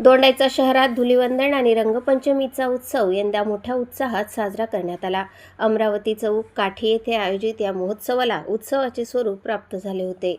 दोंडाईचा शहरात धुलिवंदन आणि रंगपंचमीचा उत्सव यंदा मोठ्या उत्साहात साजरा करण्यात आला। अमरावती चौक काठी येथे आयोजित या महोत्सवाला उत्सवाचे स्वरूप प्राप्त झाले होते।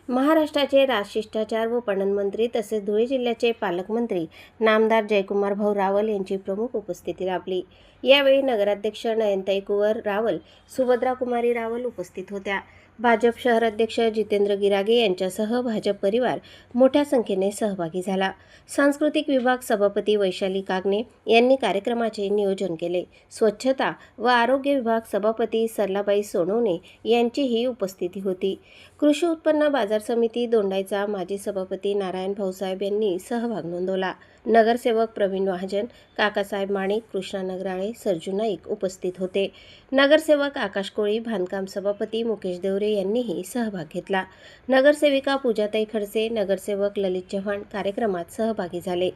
महाराष्ट्राचे राजशिष्टाचार व पणन मंत्री तसेच धुळे जिल्ह्याचे पालकमंत्री नामदार जयकुमार भाऊ रावल यांची प्रमुख उपस्थिती लाभली। यावेळी नगराध्यक्ष नयनताई कुंवर रावल, सुभद्रा कुमारी रावल उपस्थित होत्या। भाजप शहर अध्यक्ष जितेंद्र गिरागे यांच्यासह भाजप परिवार मोठ्या संख्येने सहभागी झाला। सांस्कृतिक विभाग सभापती वैशाली कागणे यांनी कार्यक्रमाचे नियोजन केले। स्वच्छता व आरोग्य विभाग सभापती सरलाबाई सोनवणे यांचीही उपस्थिती होती। कृषी उत्पन्न बाजार समिती दोंडाईचा माजी सभापती नारायण भाऊसाहेब यांनी सहभाग नोंदवला। नगरसेवक प्रवीण महाजन, काकासाहेब माणिक, कृष्णा नगराळे, सरजू नाईक उपस्थित होते। नगरसेवक आकाश कोळी, बांधकाम सभापती मुकेश देवरे यांनीही सहभाग घेतला। नगरसेविका पूजाताई खडसे, नगरसेवक ललित चव्हाण कार्यक्रमात सहभागी झाले।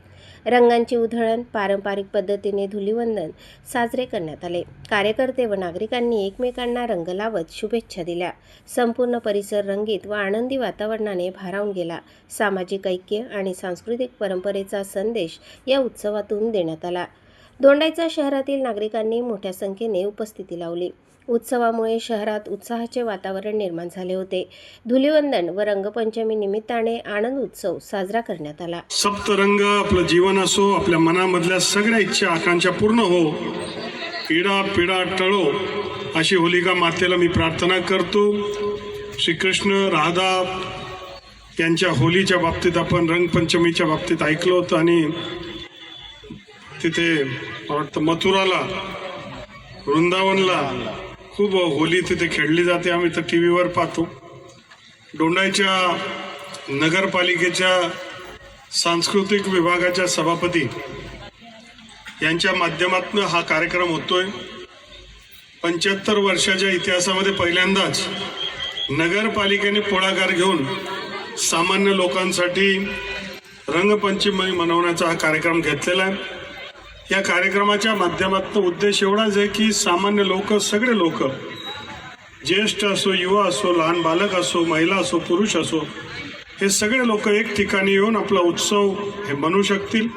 रंगांची उधळण, पारंपरिक पद्धतीने धुलिवंदन साजरे करण्यात आले। कार्यकर्ते व नागरिकांनी एकमेकांना रंग लावत शुभेच्छा दिल्या। संपूर्ण परिसर रंगीत व आनंदी वातावरणाने भारावून गेला। सामाजिक ऐक्य आणि सांस्कृतिक परंपरेचा संदेश या उत्सवातून देण्यात आला। दोंडाईचा शहरातील नागरिकांनी मोठ्या संख्येने उपस्थिती लावली। उत्सवामुळे शहरात उत्साहाचे वातावरण निर्माण झाले होते। धुलिवंदन व रंगपंचमी निमित्ताने आनंद उत्सव साजरा करण्यात आला। सप्तरंग आपलं जीवन असो, आपल्या मनामधल्या सगळ्या इच्छा आकांक्षा पूर्ण हो, इडा पिडा टळो, अशी होलिका मातेला मी प्रार्थना करतो। श्रीकृष्ण राधा यांच्या होलीच्या बाबतीत आपण रंगपंचमीच्या बाबतीत ऐकलं होतं आणि तिथे मला वाटतं मथुराला, वृंदावनला खूप होली तिथे खेळली जाते। आम्ही तर टी व्हीवर पाहतो। दोंडाईच्या नगरपालिकेच्या सांस्कृतिक विभागाच्या सभापती यांच्या माध्यमातून हा कार्यक्रम होतोय। 75 वर्षाच्या इतिहासामध्ये पहिल्यांदाच नगरपालिकेने पुढाकार घेऊन सामान्य लोकांसाठी रंगपंचमी मनवण्याचा हा कार्यक्रम घेतलेला आहे। या कार्यक्रमाच्या माध्यमातून उद्देश एवढाच आहे की सामान्य लोक, सगळे लोक, ज्येष्ठ असो, युवा असो, लहान बालक असो, महिला असो, पुरुष असो, हे सगळे लोक एक ठिकाणी येऊन आपला उत्सव हे मनवू शकतील।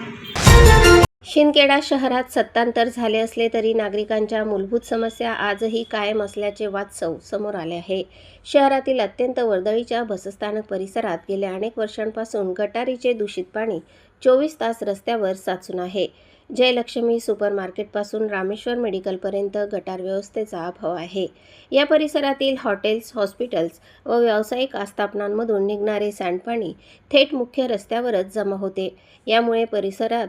शिंदखेडा शहरात सत्तांतर झाले असले तरी नागरिकांच्या मूलभूत समस्या आजही कायम असल्याचे वास्तव समोर आले आहे। शहरातील अत्यंत वर्दळीच्या बसस्थानक परिसरात गेल्या अनेक वर्षांपासून गटारीचे दूषित पाणी 24 तास रस्त्यावर साचून आहे। जयलक्ष्मी सुपरमार्केटपासून रामेश्वर मेडिकलपर्यंत गटार व्यवस्थेचा अभाव आहे। या परिसरातील हॉटेल्स, हॉस्पिटल्स व व्यावसायिक आस्थापनांमधून निघणारे सांडपाणी थेट मुख्य रस्त्यावरच जमा होते। यामुळे परिसरात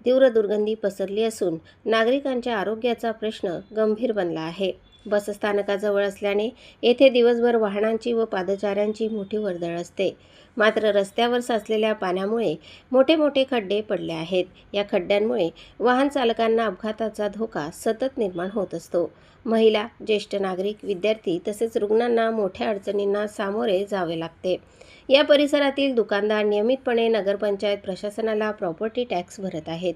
तीव्र दुर्गंधी पसरली असून नागरिकांच्या आरोग्याचा प्रश्न गंभीर बनला आहे। बसस्थानकाजवळ असल्याने येथे दिवसभर वाहनांची व पादचाऱ्यांची मोठी वर्दळ असते। मात्र रस्त्यावर साचलेल्या पाण्यामुळे मोठे मोठे खड्डे पडले आहेत। या खड्ड्यांमुळे वाहन चालकांना अपघाताचा धोका सतत निर्माण होत असतो। महिला, ज्येष्ठ नागरिक, विद्यार्थी तसेच रुग्णांना मोठ्या अडचणींना सामोरे जावे लागते। या परिसरातील दुकानदार नियमितपणे नगरपंचायत प्रशासनाला प्रॉपर्टी टॅक्स भरत आहेत,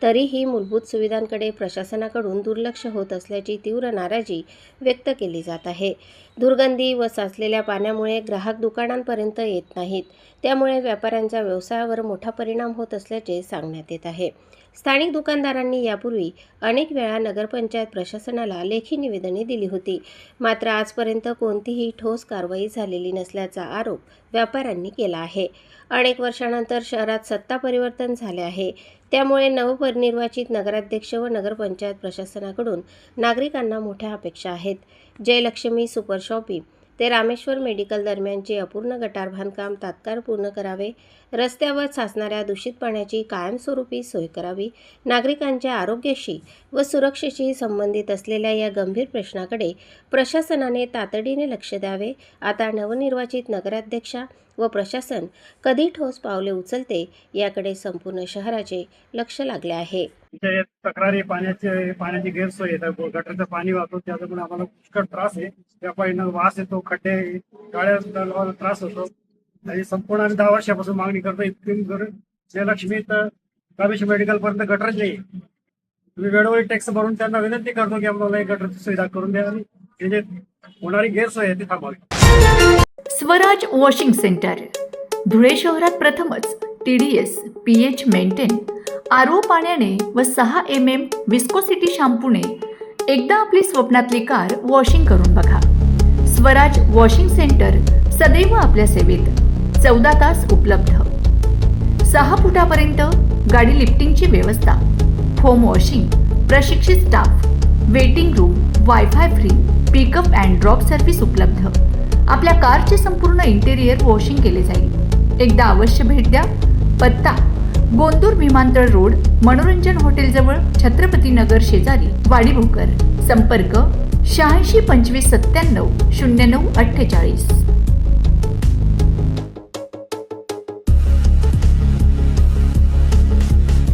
तरीही मूलभूत सुविधांकडे प्रशासनाकडून दुर्लक्ष होत असल्याची तीव्र नाराजी व्यक्त केली जात आहे। दुर्गंधी व साचलेल्या पाण्यामुळे ग्राहक दुकानांपर्यंत येत नाहीत, त्यामुळे व्यापाऱ्यांच्या व्यवसायावर मोठा परिणाम होत असल्याचे सांगण्यात येत आहे। स्थानिक दुकानदारांनी यापूर्वी अनेक वेळा नगरपंचायत प्रशासनाला लेखी निवेदने दिली होती, मात्र आजपर्यंत कोणतीही ठोस कारवाई झालेली नसल्याचा आरोप व्यापाऱ्यांनी केला आहे। अनेक वर्षांनंतर शहरात सत्ता परिवर्तन झाले आहे, त्यामुळे नवनिर्वाचित नगराध्यक्ष व नगरपंचायत प्रशासनाकडून नागरिकांना मोठ्या अपेक्षा आहेत। जयलक्ष्मी सुपर शॉपिंग ते रामेश्वर मेडिकल दरम्यानचे अपूर्ण गटार बांधकाम तात्काळ पूर्ण करावे, रस्त्यावर साचणाऱ्या दूषित पाण्याची कायमस्वरूपी सोय करावी, नागरिकांच्या आरोग्याशी व सुरक्षेशी संबंधित असलेल्या या गंभीर प्रश्नाकडे प्रशासनाने तातडीने लक्ष द्यावे। आता नवनिर्वाचित नगराध्यक्षा व प्रशासन कधी ठोस पावले उचलते याकडे संपूर्ण शहराचे लक्ष लागले आहे। तक्रारी पाण्याची गैरसोय आहे, गटारचं पाणी वाहतो, त्याच्यामुळे आम्हाला पुष्कळ त्रास आहे। व्यापाऱ्यांना वास येतो, खड्डे, गाड्या त्रास होतो आणि संपूर्ण आम्ही 10 वर्षापासून मागणी करतो इतकी जयलक्ष्मी तर रामेश्वर मेडिकल पर्यंत गटरच नाही। तुम्ही वेळोवेळी टॅक्स भरून त्यांना विनंती करतो की आम्हाला गटरची सुविधा करून द्या आणि जे होणारी गैरसोय आहे ती थांबवावी। स्वराज वॉशिंग सेंटर धुळे शहरात प्रथमच TDS, PH मेंटेन आरओ पाण्याने व 6 mm विस्कोसिटी शॅम्पूने एकदा आपली स्वप्नातली कार वॉशिंग करून बघा. स्वराज वॉशिंग सेंटर सदैव आपल्या सेवेत. 14 तास उपलब्ध. 6 फुटापर्यंत गाडी लिफ्टिंगची व्यवस्था, होम वॉशिंग, प्रशिक्षित staff, waiting room, wifi free, pickup and drop service उपलब्ध. आपल्या कारचे संपूर्ण इंटेरियर वॉशिंग केले जाईल. एकदा अवश्य भेट द्या. पत्ता गोंदूर विमानतळ रोड, मनोरंजन हॉटेल जवळ, छत्रपती नगर शेजारी, वाडी भोकर. संपर्क 86 25 97 09 48.